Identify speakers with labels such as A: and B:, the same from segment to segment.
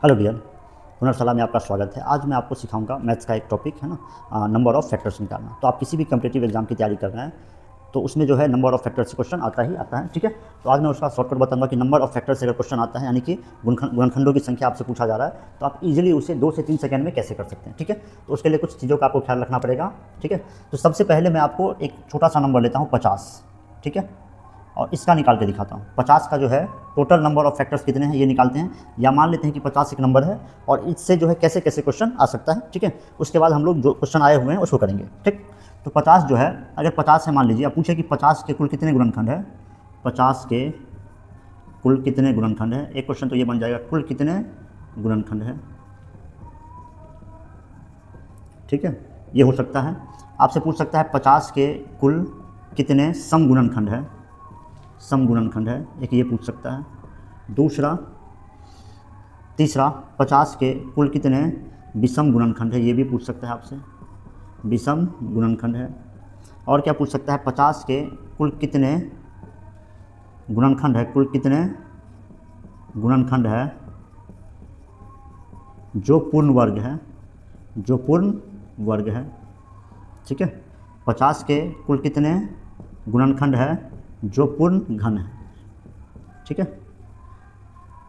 A: Hello dear, हुनरसला में आपका स्वागत है। आज मैं आपको सिखाऊंगा मैथ्स का एक टॉपिक है ना, नंबर ऑफ़ फैक्टर्स निकालना। तो आप किसी भी कम्पिटिटिव एग्जाम की तैयारी कर रहे हैं तो उसमें जो है नंबर ऑफ़ फैक्टर्स से क्वेश्चन आता ही आता है, ठीक है। तो आज मैं उसका शॉर्टकट बताऊंगा कि नंबर ऑफ़ फैक्टर्स से अगर क्वेश्चन आता है, यानी कि गुणनखंडों की संख्या आपसे पूछा जा रहा है, तो आप इजीली उसे 2 से 3 सेकंड में कैसे कर सकते हैं, ठीक है। तो उसके लिए कुछ चीज़ों का आपको ख्याल रखना पड़ेगा, ठीक है। तो सबसे पहले मैं आपको एक छोटा सा नंबर लेता हूँ 50, ठीक है, और इसका निकाल के दिखाता हूँ। 50 का जो है टोटल नंबर ऑफ फैक्टर्स कितने हैं ये निकालते हैं, या मान लेते हैं कि 50 एक नंबर है और इससे जो है कैसे कैसे क्वेश्चन आ सकता है, ठीक है। उसके बाद हम लोग जो क्वेश्चन आए हुए हैं उसको करेंगे, ठीक। तो 50 जो है, अगर 50 है, मान लीजिए आप पूछे कि 50 के कुल कितने गुणनखंड है, 50 के कुल कितने गुणनखंड है। एक क्वेश्चन तो ये बन जाएगा कुल कितने गुणनखंड है, ठीक है। ये हो सकता है। आपसे पूछ सकता है 50 के कुल कितने सम गुणनखंड है, सम गुणनखंड है, एक ये पूछ सकता है। दूसरा, तीसरा, 50 के कुल कितने विषम गुणनखंड है, ये भी पूछ सकता है आपसे, विषम गुणनखंड है। और क्या पूछ सकता है, 50 के कुल कितने गुणनखंड है, कुल कितने गुणनखंड है जो पूर्ण वर्ग है, जो पूर्ण वर्ग है, ठीक है। 50 के कुल कितने गुणनखंड है जो पूर्ण घन है, ठीक है।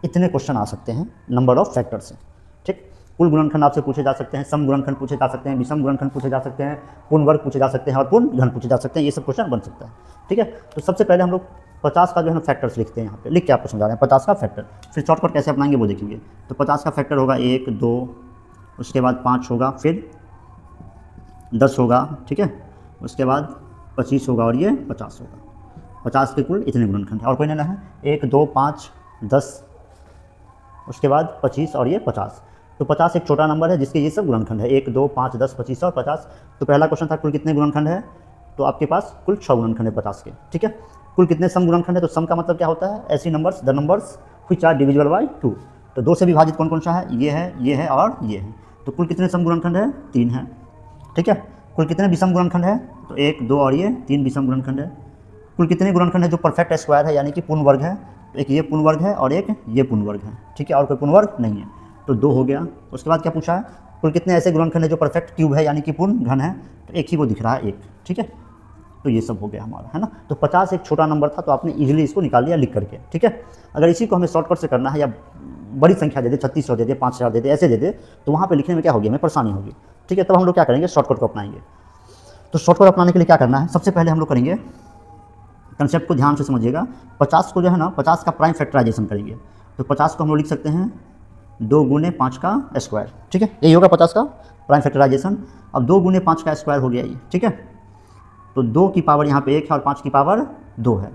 A: इतने क्वेश्चन आ सकते हैं नंबर ऑफ फैक्टर से, ठीक। कुल गुणनखंड आपसे पूछे जा सकते हैं, सम गुणनखंड पूछे जा सकते हैं, विषम गुणनखंड पूछे जा सकते हैं, पूर्ण वर्ग पूछे जा सकते हैं और पूर्ण घन पूछे जा सकते हैं। ये सब क्वेश्चन बन सकता है, ठीक है। तो सबसे पहले हम लोग 50 का जो है फैक्टर्स लिखते हैं, यहाँ पे लिख के आपको समझा रहे हैं 50 का फैक्टर। फिर शॉर्टकट कैसे अपनाएंगे वो देखेंगे। तो 50 का फैक्टर होगा 1, 2, उसके बाद 5 होगा, फिर 10 होगा, ठीक है, उसके बाद 25 होगा और ये 50 होगा। 50 के कुल इतने गुणनखंड है और कोई ना है, 1, 2, 5, 10, उसके बाद 25 और ये 50। तो 50 एक छोटा नंबर है जिसके ये सब गुणनखंड है, 1, 2, 5, 10, 25 और 50। तो पहला क्वेश्चन था कुल कितने गुणनखंड है, तो आपके पास कुल 6 गुणनखंड है 50 के, ठीक है। कुल कितने सम गुणनखंड है, तो सम का मतलब क्या होता है, ऐसी numbers the numbers which are divisible by 2। तो 2 से विभाजित कौन कौन सा है, ये है और ये है। तो कुल कितने सम गुणनखंड है, 3 है, ठीक है। कुल कितने विषम गुणनखंड है, तो 1, 2 और ये 3 विषम गुणनखंड है। कुल कितने गुणनखंड है जो परफेक्ट स्क्वायर है, यानी कि पूर्ण वर्ग है, तो एक ये पूर्ण वर्ग है और एक ये पूर्ण वर्ग है, ठीक है, और कोई पूर्ण वर्ग नहीं है, तो 2 हो गया। उसके बाद क्या पूछा है, कुल कितने ऐसे गुणनखंड है जो परफेक्ट क्यूब है, यानी कि पूर्ण घन है, तो एक ही वो दिख रहा है, एक, ठीक है। तो ये सब हो गया हमारा, है ना। तो 50 एक छोटा नंबर था तो आपने इजीली इसको निकाल लिया लिख करके, ठीक है। अगर इसी को हमें शॉर्टकट से करना है, या बड़ी संख्या दे दे, 3600 दे दे, 5000 दे दे, ऐसे दे दे, तो वहाँ पे लिखने में क्या होगी, हमें परेशानी होगी, ठीक है। तब हम लोग क्या करेंगे, शॉर्टकट को अपनाएंगे। तो शॉर्टकट अपनाने के लिए क्या करना है, सबसे पहले हम लोग करेंगे, कंसेप्ट को ध्यान से समझिएगा। 50 को जो है ना, 50 का प्राइम फैक्टराइजेशन करेंगे। तो 50 को हम लोग लिख सकते हैं 2 गुने 5 का स्क्वायर, ठीक है, यही होगा 50 का प्राइम फैक्टराइजेशन। अब 2 गुने 5 का स्क्वायर हो गया ये, ठीक है। तो 2 की पावर यहाँ पे 1 है और 5 की पावर 2 है।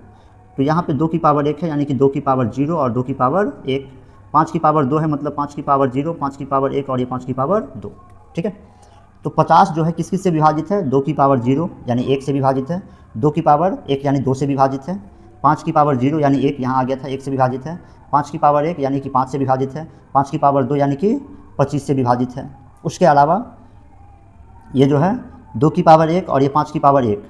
A: तो यहाँ पे 2 की पावर 1 है, यानी कि 2 की पावर 0 और 2 की पावर 1। 5 की पावर 2 है, मतलब 5 की पावर 0, 5 की पावर 1 और ये 5 की पावर 2, ठीक है। तो 50 जो है किस किस से विभाजित है, 2 की पावर 0 यानी 1 से विभाजित है, 2 की पावर 1 यानी 2 से विभाजित है, 5 की पावर 0 यानी 1 यहाँ आ गया था, 1 से विभाजित है, 5 की पावर 1 यानी कि 5 से विभाजित है, 5 की पावर 2 यानी कि 25 से विभाजित है। उसके अलावा ये जो है 2 की पावर 1 और ये 5 की पावर 1,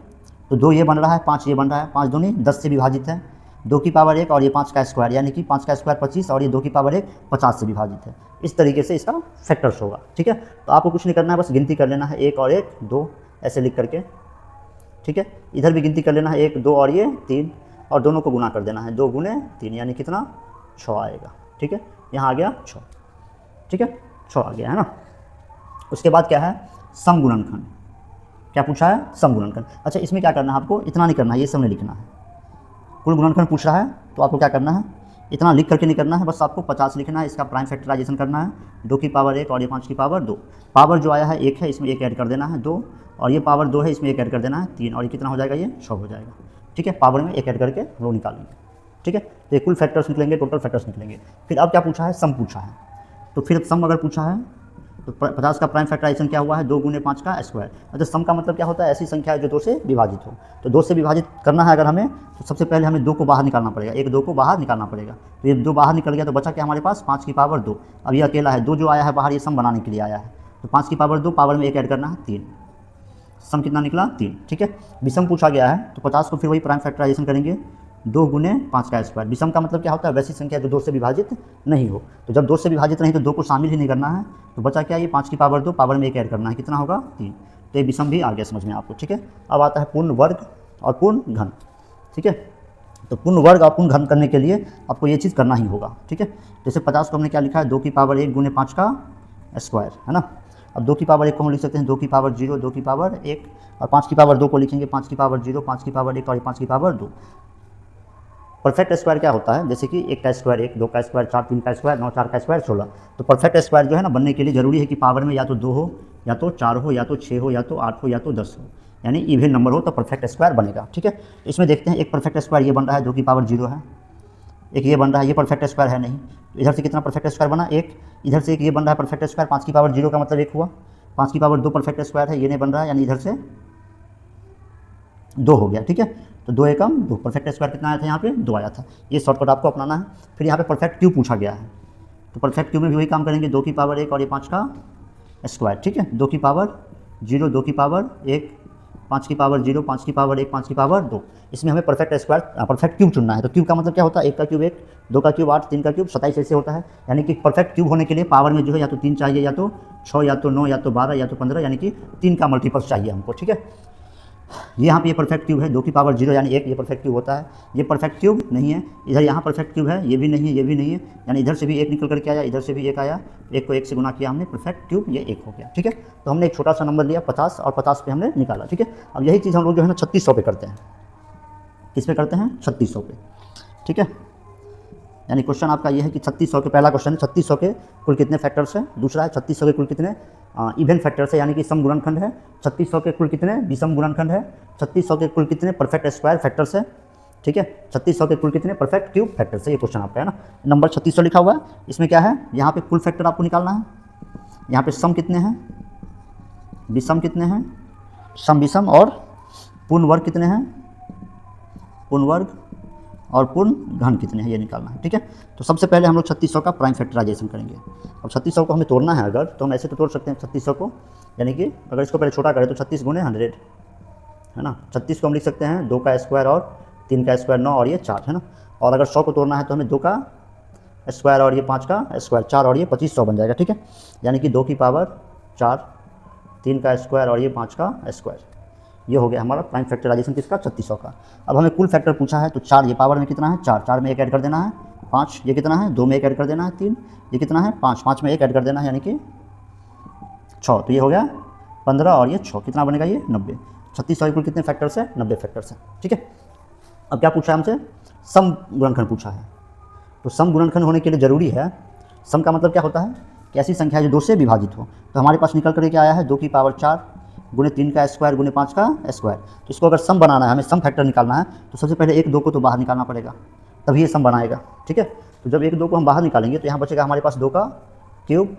A: तो 2 ये बन रहा है, 5 ये बन रहा है, 5 दूनी 10 से विभाजित है। 2 की पावर 1 और ये 5 का स्क्वायर, यानी कि 5 का स्क्वायर 25 और ये 2 की पावर 1 50 से विभाजित है। इस तरीके से इसका फैक्टर्स होगा, ठीक है। तो आपको कुछ नहीं करना है, बस गिनती कर लेना है, 1 और 1 2 ऐसे लिख करके, ठीक है। इधर भी गिनती कर लेना है, 1 2 और ये 3, और दोनों को गुना कर देना है, 2 गुने 3 यानी कितना, 6 आएगा, ठीक है। यहाँ आ गया 6, ठीक है, 6 आ गया, है ना। उसके बाद क्या है, सम गुणनखंड। क्या पूछा है, सम गुणनखंड। अच्छा, इसमें क्या करना है आपको, इतना नहीं करना है, ये सब नहीं लिखना है। कुल गुणनखंड पूछ रहा है तो आपको क्या करना है, इतना लिख करके नहीं करना है, बस आपको 50 लिखना है, इसका प्राइम फैक्टराइजेशन करना है। 2 की पावर 1 और ये 5 की पावर 2, पावर जो आया है 1 है, इसमें 1 ऐड कर देना है 2, और ये पावर 2 है, इसमें 1 ऐड कर देना है 3, और ये कितना हो जाएगा, ये 6 हो जाएगा, ठीक है। पावर में 1 ऐड करके हम लोग निकालेंगे, ठीक है। तो ये कुल फैक्टर्स निकलेंगे, टोटल फैक्टर्स निकलेंगे। फिर अब क्या पूछा है, सम पूछा है। तो फिर सम अगर पूछा है तो 50 का प्राइम फैक्टराइजेशन क्या हुआ है, 2 गुने 5 का स्क्वायर। अच्छा, सम का मतलब क्या होता है, ऐसी संख्या है जो 2 से विभाजित हो। तो 2 से विभाजित करना है अगर हमें, तो सबसे पहले हमें 2 को बाहर निकालना पड़ेगा, 1 2 को बाहर निकालना पड़ेगा। तो ये 2 बाहर निकल गया तो बचा क्या हमारे पास, 5 की पावर 2। अब ये अकेला है, 2 जो आया है बाहर, ये सम बनाने के लिए आया है। तो 5 की पावर 2, पावर में 1 ऐड करना है 3, सम कितना निकला 3, ठीक है। विषम पूछा गया है तो 50 को फिर वही प्राइम फैक्टराइजेशन करेंगे, 2 गुने 5 का स्क्वायर। विषम का मतलब क्या होता है, वैसी संख्या जो 2 से विभाजित नहीं हो। तो जब 2 से विभाजित नहीं तो 2 को शामिल ही नहीं करना है, तो बचा क्या, ये 5 की पावर 2, पावर में 1 ऐड करना है, कितना होगा 3। तो ये विषम भी आ गया समझ में आपको, ठीक है। अब आता है पूर्ण वर्ग और पूर्ण घन, ठीक है। तो पूर्ण वर्ग और पूर्ण घन करने के लिए आपको ये चीज़ करना ही होगा, ठीक है। जैसे 50 को हमने क्या लिखा है, 2 की पावर 1 गुने 5 का स्क्वायर, है ना। अब 2 की पावर 1 को हम लिख सकते हैं 2 की पावर 0, 2 की पावर 1, और 5 की पावर 2 को लिखेंगे 5 की पावर 0, 5 की पावर 1 और 5 की पावर 2। परफेक्ट स्क्वायर क्या होता है, जैसे कि 1 का स्क्वायर 1, 2 का स्क्वायर 4, 3 का स्क्वायर 9, 4 का स्क्वायर 16। तो परफेक्ट स्क्वायर जो है ना बनने के लिए जरूरी है कि पावर में या तो 2 हो, या तो 4 हो, या तो 6 हो, या तो 8 हो, या तो 10 हो, यानी इवन नंबर हो तो परफेक्ट स्क्वायर बनेगा, ठीक है। इसमें देखते हैं एक परफेक्ट स्क्वायर ये बन रहा है 2 की पावर 0 है, एक ये बन रहा है, ये परफेक्ट स्क्वायर है नहीं, तो इधर से कितना परफेक्ट स्क्वायर बना, एक, इधर से एक ये बन रहा है परफेक्ट स्क्वायर, 5 की पावर 0 का मतलब 1 हुआ, 5 की पावर 2 परफेक्ट स्क्वायर है, ये नहीं बन रहा है, यानी इधर से 2 हो गया, ठीक है। तो 2 एकम 2, परफेक्ट स्क्वायर कितना आया था यहाँ पे 2 आया था। ये शॉर्टकट आपको अपनाना है। फिर यहाँ पे परफेक्ट क्यूब पूछा गया है, तो परफेक्ट क्यूब में भी वही काम करेंगे, 2 की पावर 1 और ये 5 का स्क्वायर, ठीक है। 2 की पावर 0, 2 की पावर 1, 5 की पावर 0, 5 की पावर 1, 5 की पावर 2। इसमें हमें परफेक्ट स्क्वायर परफेक्ट क्यूब चुनना है। तो क्यूब का मतलब क्या होता है, 1 का क्यूब 1, 2 का क्यूब 8, 3 का क्यूब 27 ऐसे होता है। यानी कि परफेक्ट क्यूब होने के लिए पावर में जो है या तो 3 चाहिए, या तो 6, या तो 9, या तो 12, या तो 15, यानी कि 3 का मल्टीपल्स चाहिए हमको, ठीक है। ये यहाँ पे ये परफेक्ट क्यूब है, 2 की पावर 0 यानी 1, ये परफेक्ट क्यूब होता है। ये परफेक्ट क्यूब नहीं है, इधर यहाँ परफेक्ट क्यूब है, ये भी नहीं है, ये भी नहीं है, यानी इधर से भी 1 निकल करके आया, इधर से भी 1 आया, 1 को 1 से गुना किया हमने, परफेक्ट क्यूब ये 1 हो गया, ठीक है। तो हमने एक छोटा सा नंबर लिया 50 और 50 पे हमने निकाला, ठीक है। अब यही चीज़ हम लोग जो है ना 3600 पे करते हैं। किस पे करते हैं, 3600 पे, ठीक है। यानी क्वेश्चन आपका ये है कि 3600 के, पहला क्वेश्चन 3600 के कुल कितने फैक्टर्स हैं, दूसरा है 3600 के कुल कितने इवन फैक्टर्स है, यानी कि सम गुणनखंड है, 3600 के कुल कितने विषम गुणनखंड है, 3600 के कुल कितने परफेक्ट स्क्वायर फैक्टर्स है, ठीक है। 3600 के कुल कितने परफेक्ट क्यूब फैक्टर्स है, ये क्वेश्चन आपका है ना। नंबर 3600 लिखा हुआ है, इसमें क्या है, यहाँ पे कुल फैक्टर आपको निकालना है, यहाँ पे सम कितने हैं, विषम कितने हैं, सम विषम, और पूर्ण वर्ग कितने हैं, पूर्ण वर्ग और पूर्ण घन कितने हैं, ये निकालना है, ठीक है। तो सबसे पहले हम लोग 3600 का प्राइम फैक्टराइजेशन करेंगे। अब 3600 को हमें तोड़ना है अगर, तो हम ऐसे तो तोड़ सकते हैं 3600 को, यानी कि अगर इसको पहले छोटा करें तो 36 गुने 100 है ना। 36 को हम लिख सकते हैं 2 का स्क्वायर और 3 का स्क्वायर 9 और ये 4 है ना। और अगर 100 को तोड़ना है तो हमें 2 का स्क्वायर और ये 5 का स्क्वायर 4 और ये 2500 बन जाएगा, ठीक है। यानी कि 2 की पावर 4, 3 का स्क्वायर और ये 5 का स्क्वायर, ये हो गया हमारा प्राइम फैक्टराइजेशन किसका, 3600 का। अब हमें कुल फैक्टर पूछा है, तो 4 ये पावर में कितना है 4, 4 में 1 ऐड कर देना है 5, ये कितना है 2 में 1 ऐड कर देना है 3, ये कितना है 5, 5 में 1 ऐड कर देना है यानी कि 6, तो ये हो गया 15 और ये 6, कितना बनेगा ये 90। 3600 के कुल कितने फैक्टर्स है, 90 फैक्टर्स है, ठीक है। अब क्या पूछा है हमसे, सम गुणनखंड पूछा है। तो सम गुणनखंड होने के लिए ज़रूरी है, सम का मतलब क्या होता है कि ऐसी संख्या जो 2 से विभाजित हो। तो हमारे पास निकल करके क्या आया है 2 की पावर 4 गुने 3 का स्क्वायर गुने 5 का स्क्वायर। तो इसको अगर सम बनाना है, हमें सम फैक्टर निकालना है, तो सबसे पहले 1 2 को तो बाहर निकालना पड़ेगा, तभी ये सम बनाएगा, ठीक है। तो जब 1 2 को हम बाहर निकालेंगे तो यहाँ बचेगा हमारे पास 2 का क्यूब,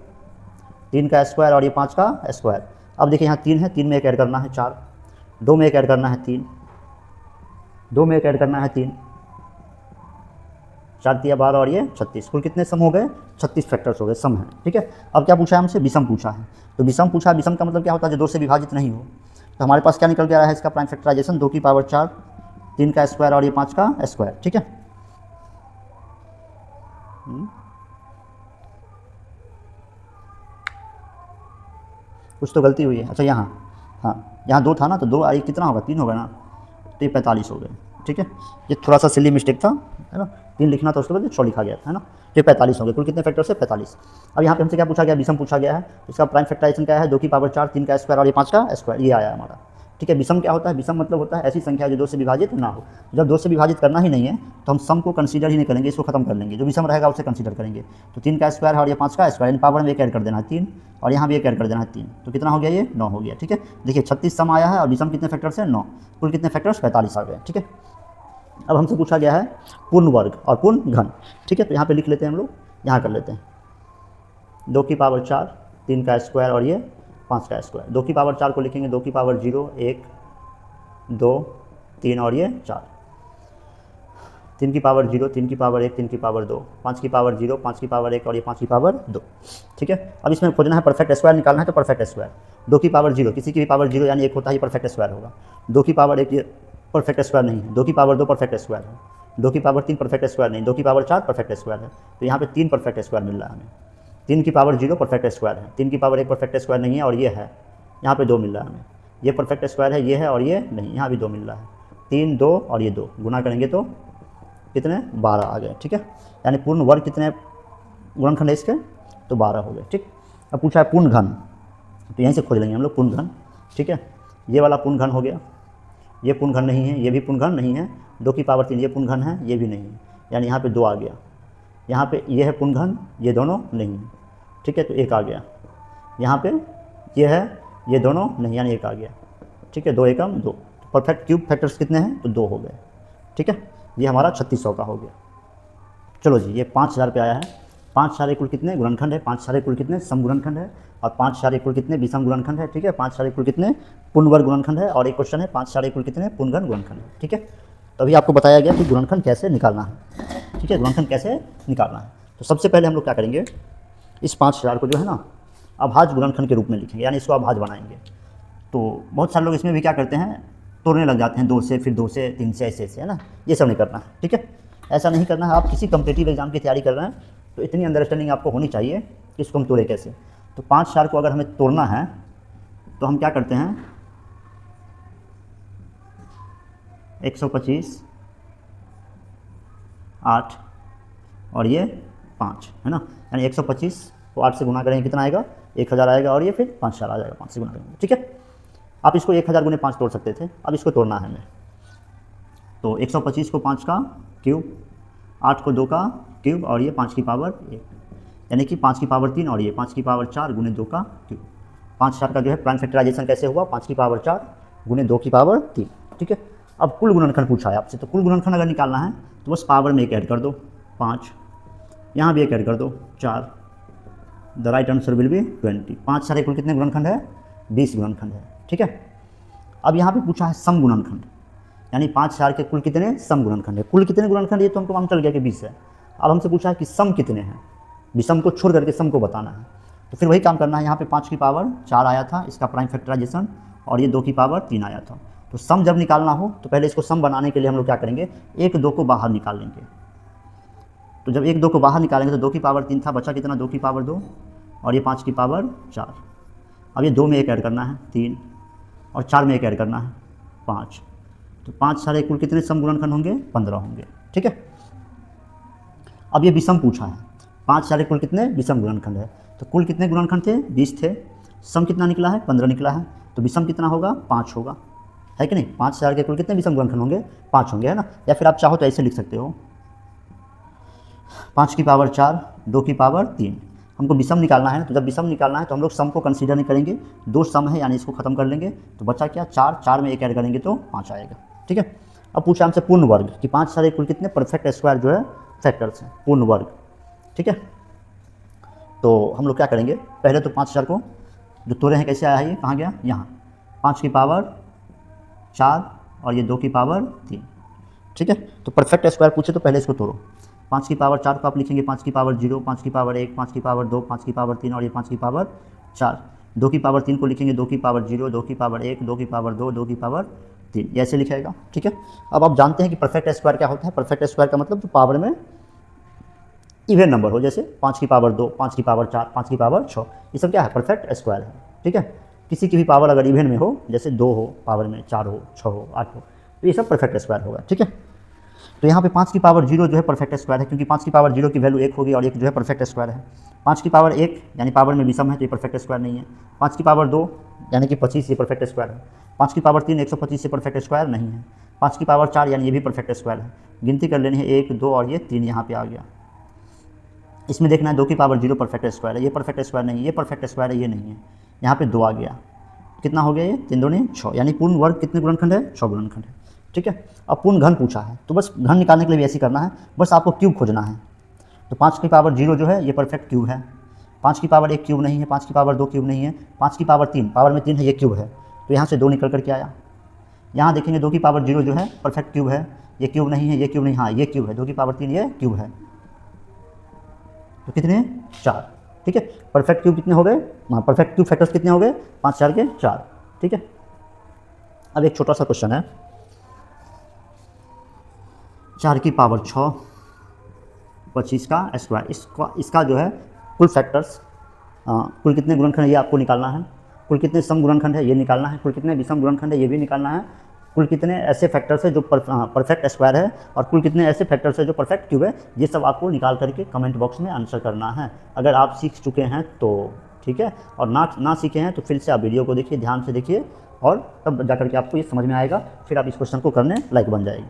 A: 3 का स्क्वायर और ये 5 का स्क्वायर। अब देखिए यहाँ 3 है, 3 में 1 ऐड करना है 4, 2 में 1 ऐड करना है 3, 2 में 1 ऐड करना है 3, 4 तिया 12 और ये 36, कुल कितने सम हो गए 36 फैक्टर्स हो गए, सम है, ठीक है। अब क्या पूछा है हमसे, विषम पूछा है। तो विषम पूछा, विषम का मतलब क्या होता है, जो 2 से विभाजित नहीं हो। तो हमारे पास क्या निकल के आ रहा है इसका प्राइम फैक्टराइजेशन, 2 की पावर 4, 3 का स्क्वायर और ये 5 का स्क्वायर, ठीक है। कुछ तो गलती हुई है, अच्छा यहाँ, हाँ यहाँ 2 था ना, तो 2 आई कितना होगा 3 होगा ना, तो ये 45 हो गए, ठीक है। ये थोड़ा सा सिली मिस्टेक था, है ना, 3 लिखना था उसके बाद 6 लिखा गया था, है ना। ये 45 हो गए, कुल कितने फैक्टर्स है 45। अब यहाँ पे हमसे क्या पूछा गया, विषम पूछा गया है, इसका प्राइम फैक्टराइजेशन क्या है 2 की पावर 4, 3 का स्क्वायर और ये 5 का स्क्वायर, ये आया हमारा, ठीक है। विषम क्या होता है, विषम मतलब होता है ऐसी संख्या जो 2 से विभाजित ना हो। जब 2 से विभाजित करना ही नहीं है तो हम सम को कंसीडर ही नहीं करेंगे, इसको खत्म कर लेंगे, जो विषम रहेगा उसे कंसीडर करेंगे। तो 3 का स्क्वायर और ये 5 का स्क्वायर, इन पावर में 1 ऐड कर देना है 3, और यहाँ भी 1 ऐड कर देना है 3, तो कितना हो गया ये 9 हो गया, ठीक है। देखिए 36 सम आया है और विषम कितने फैक्टर्स है 9, कुल कितने फैक्टर्स 45 आ गए, ठीक है। अब हमसे पूछा गया है पूर्ण वर्ग और पूर्ण घन, ठीक है। तो यहाँ पे लिख लेते हैं हम लोग, यहाँ कर लेते हैं 2 की पावर 4, 3 का स्क्वायर और ये 5 का स्क्वायर। 2 की पावर 4 को लिखेंगे 2 की पावर 0, 1 2 3 और ये 4, 3 की पावर 0, 3 की पावर 1, 3 की पावर 2, 5 की पावर 0, 5 की पावर 1 और ये 5 की पावर 2, ठीक है। अब इसमें खोजना है परफेक्ट स्क्वायर निकालना है, तो परफेक्ट स्क्वायर 2 की पावर 0, किसी की भी पावर 0 यानी 1 होता है, ये परफेक्ट स्क्वायर होगा। 2 की पावर 1 ये परफेक्ट स्क्वायर नहीं है, 2 की पावर 2 परफेक्ट स्क्वायर है, 2 की पावर 3 परफेक्ट स्क्वायर नहीं, 2 की पावर 4 परफेक्ट स्क्वायर है, तो यहाँ पे 3 परफेक्ट स्क्वायर मिल रहा है हमें। 3 की पावर 0 परफेक्ट स्क्वायर है, 3 की पावर 1 परफेक्ट स्क्वायर नहीं है और ये है, यहाँ पे 2 मिल रहा है हमें। ये परफेक्ट स्क्वायर है, ये है और ये नहीं, यहाँ भी 2 मिल रहा है। 3 2 और ये 2 गुना करेंगे तो कितने 12 आ गए, ठीक है। यानी पूर्ण वर्ग कितने गुणनखंड है इसके, तो 12 हो गए, ठीक। अब पूछा है पूर्ण घन, तो यहीं से खोज लेंगे हम लोग पूर्ण घन, ठीक है। ये वाला पूर्ण घन हो गया, ये पूर्ण घन नहीं है, ये भी पूर्ण घन नहीं है। 2 की पावर 3 ये पूर्ण घन है, ये भी नहीं है, यानी यहाँ पे 2 आ गया। यहाँ पे ये है पूर्ण घन, ये दोनों नहीं है, ठीक है, तो 1 आ गया। यहाँ पे ये है, ये दोनों नहीं, यानी 1 आ गया, ठीक है। 2 एकम 2, तो परफेक्ट क्यूब फैक्टर्स कितने हैं, तो 2 हो गए, ठीक है। ये हमारा 3600 का हो गया। चलो जी, ये 5000 पे आया है। 5 4 कुल कितने गुणनखंड है, 5 4 कुल कितने सम गुणनखंड है, और 5 4 कुल कितने विषम गुणनखंड है, ठीक है। 5 4 कुल कितने पूर्ण वर्ग गुणनखंड है, और एक क्वेश्चन है 5 4 कुल कितने पूर्ण घन गुणनखंड है, ठीक है। तो अभी आपको बताया गया कि गुणनखंड कैसे निकालना है, ठीक है, गुणनखंड कैसे निकालना है। तो सबसे पहले हम लोग क्या करेंगे, इस 5000 को जो है ना अभाज्य गुणनखंड के रूप में लिखेंगे, यानी इसको अभाज्य बनाएंगे। तो बहुत सारे लोग इसमें भी क्या करते हैं, तोड़ने लग जाते हैं 2 से, फिर 2 से 3 से, ऐसे है ना। ये सब नहीं करना है, ठीक है, ऐसा नहीं करना है। आप किसी कम्पिटिटिव एग्जाम की तैयारी कर रहे हैं तो इतनी अंडरस्टैंडिंग आपको होनी चाहिए कि इसको हम तोड़े कैसे। तो 5 4 को अगर हमें तोड़ना है तो हम क्या करते हैं, 125 8 और ये 5 है ना, यानी 125 को 8 से गुना करेंगे कितना आएगा, 1000 आएगा, और ये फिर 5 4 आ जाएगा, 5 से गुना करेंगे, ठीक है। आप इसको 1000 गुने 5 तोड़ सकते थे, अब इसको तोड़ना है हमें। तो 125 को 5 का क्यूब, 8 को 2 का क्यूब, और ये 5 की पावर 1, यानी कि 5 की पावर 3 और ये 5 की पावर 4 गुने 2 का क्यूब। 5 4 का जो है प्राइम फैक्टराइजेशन कैसे हुआ, 5 की पावर 4 गुने 2 की पावर 3, ठीक है। अब कुल गुणनखंड पूछा है आपसे, तो कुल गुणनखंड अगर निकालना है तो बस पावर में 1 ऐड कर दो 5, यहाँ भी 1 ऐड कर दो 4, the right answer will be 20। 5 4 कुल कितने गुणनखंड है, 20 गुणनखंड है, ठीक है। अब यहाँ पे पूछा है सम गुणनखंड, यानी 5 4 के कुल कितने सम गुणनखंड है। कुल कितने गुणनखंड, ये तो हमको मालूम चल गया कि 20 है। अब हमसे पूछा है कि सम कितने हैं, विषम को छोड़ करके सम को बताना है। तो फिर वही काम करना है, यहाँ पे 5 की पावर 4 आया था, इसका प्राइम फैक्टराइजेशन, और ये 2 की पावर 3 आया था। तो सम जब निकालना हो तो पहले इसको सम बनाने के लिए हम लोग क्या करेंगे, 1 2 को बाहर निकाल लेंगे। तो जब 1 2 को बाहर निकालेंगे तो 2 की पावर 3 था, बचा कितना 2 की पावर 2, और ये 5 की पावर 4। अब ये 2 में 1 ऐड करना है 3, और 4 में 1 ऐड करना है 5। तो 5 4 कुल कितने सम गुणनखंड होंगे, 15 होंगे, ठीक है। अब ये विषम पूछा है, 5 4 कुल कितने विषम गुणनखंड है। तो कुल कितने गुणनखंड थे, 20 थे, सम कितना निकला है 15 निकला है, तो विषम कितना होगा 5 होगा, है कि नहीं। 5 4 के कुल कितने विषम गुणनखंड होंगे, 5 होंगे, है ना। या फिर आप चाहो तो ऐसे लिख सकते हो, 5 की पावर 4 2 की पावर 3। हमको विषम निकालना है ना, तो जब विषम निकालना है तो हम लोग सम को कंसीडर नहीं करेंगे, 2 सम है यानी इसको खत्म कर लेंगे। तो बचा क्या 4, 4 में 1 ऐड करेंगे तो 5 आएगा, ठीक है। अब पूछा हमसे पूर्ण वर्ग कि 5 4 कुल कितने परफेक्ट स्क्वायर जो है फैक्टर्स हैं, पूर्ण वर्ग, ठीक है। तो हम लोग क्या करेंगे, पहले तो 5 4 को जो तोड़े हैं कैसे आया है, ये कहाँ गया, यहाँ 5 की पावर 4 और ये 2 की पावर 3, ठीक है। तो परफेक्ट स्क्वायर पूछे तो पहले इसको तोड़ो। 5 की पावर 4 को आप लिखेंगे 5 की पावर 0, 5 की पावर 1, 5 की पावर 2, 5 की पावर 3 और ये 5 की पावर 4। 2 की पावर 3 को लिखेंगे 2 की पावर 0, 2 की पावर 1, 2 की पावर 2, 2 की पावर 3, ये ऐसे लिखेगा, ठीक है। अब आप जानते हैं कि परफेक्ट स्क्वायर क्या होता है। परफेक्ट स्क्वायर का मतलब जो पावर में इवन नंबर हो, जैसे 5 की पावर 2, 5 की पावर 4, 5 की पावर 6, ये सब क्या है, परफेक्ट स्क्वायर है, ठीक है। किसी की भी पावर अगर इवन में हो, जैसे 2 हो पावर में, 4 हो, 6 हो, 8 हो, तो ये सब परफेक्ट स्क्वायर होगा, ठीक है। तो यहाँ पे 5 की पावर 0 जो है परफेक्ट स्क्वायर है, क्योंकि 5 की पावर 0 की वैल्यू 1 होगी और 1 जो है परफेक्ट स्क्वायर है। 5 की पावर 1 यानी पावर में विषम है, तो ये परफेक्ट स्क्वायर नहीं है। 5 की पावर 2 यानी कि 25, ये परफेक्ट स्क्वायर है। 5 की पावर 3 125 से परफेक्ट स्क्वायर नहीं है। 5 की पावर 4 यानी ये भी परफेक्ट स्क्वायर है। गिनती कर लेनी है 1 2 और ये 3 यहाँ पे आ गया। इसमें देखना है 2 की पावर 0 परफेक्ट स्क्वायर है, ये परफेक्ट स्क्वायर नहीं है, ये परफेक्ट स्क्वायर है, ये नहीं है। यहाँ पे 2 आ गया, कितना हो गया ये 3 2 6, यानी पूर्ण वर्ग कितने गुणनखंड है, 6 गुणनखंड है, ठीक है। अब पूर्ण घन पूछा है, तो बस घन निकालने के लिए भी ऐसे करना है, बस आपको क्यूब खोजना है। तो 5 की पावर 0 जो है ये परफेक्ट क्यूब है। 5 की पावर 1 क्यूब नहीं है, 5 की पावर 2 क्यूब नहीं है, 5 की पावर 3 पावर में 3 है, ये क्यूब है, तो यहाँ से 2 निकल करके आया। यहाँ देखेंगे 2 की पावर 0 जो है परफेक्ट क्यूब है, ये क्यूब नहीं है, ये क्यूब नहीं, हाँ ये क्यूब है, 2 की पावर 3 ये क्यूब है, तो कितने 4, ठीक है। परफेक्ट क्यूब कितने हो गए, हाँ परफेक्ट क्यूब फैक्टर्स कितने हो गए 5 4 के 4, ठीक है। अब एक छोटा सा क्वेश्चन है, 4 की पावर 6, 25 का स्क्वायर। इसका जो है कुल फैक्टर्स, कुल कितने गुणनखंड है ये आपको निकालना है, कुल कितने सम गुणनखंड है ये निकालना है, कुल कितने विषम गुणनखंड है ये भी निकालना है, कुल कितने ऐसे फैक्टर्स है जो परफेक्ट स्क्वायर है, और कुल कितने ऐसे फैक्टर्स है जो परफेक्ट क्यूब है। ये सब आपको निकाल करके कमेंट बॉक्स में आंसर करना है। अगर आप सीख चुके हैं तो ठीक है, और ना सीखे हैं तो फिर से आप वीडियो को देखिए, ध्यान से देखिए, और तब जाकर के आपको ये समझ में आएगा, फिर आप इस क्वेश्चन को करने लायक बन जाएगी।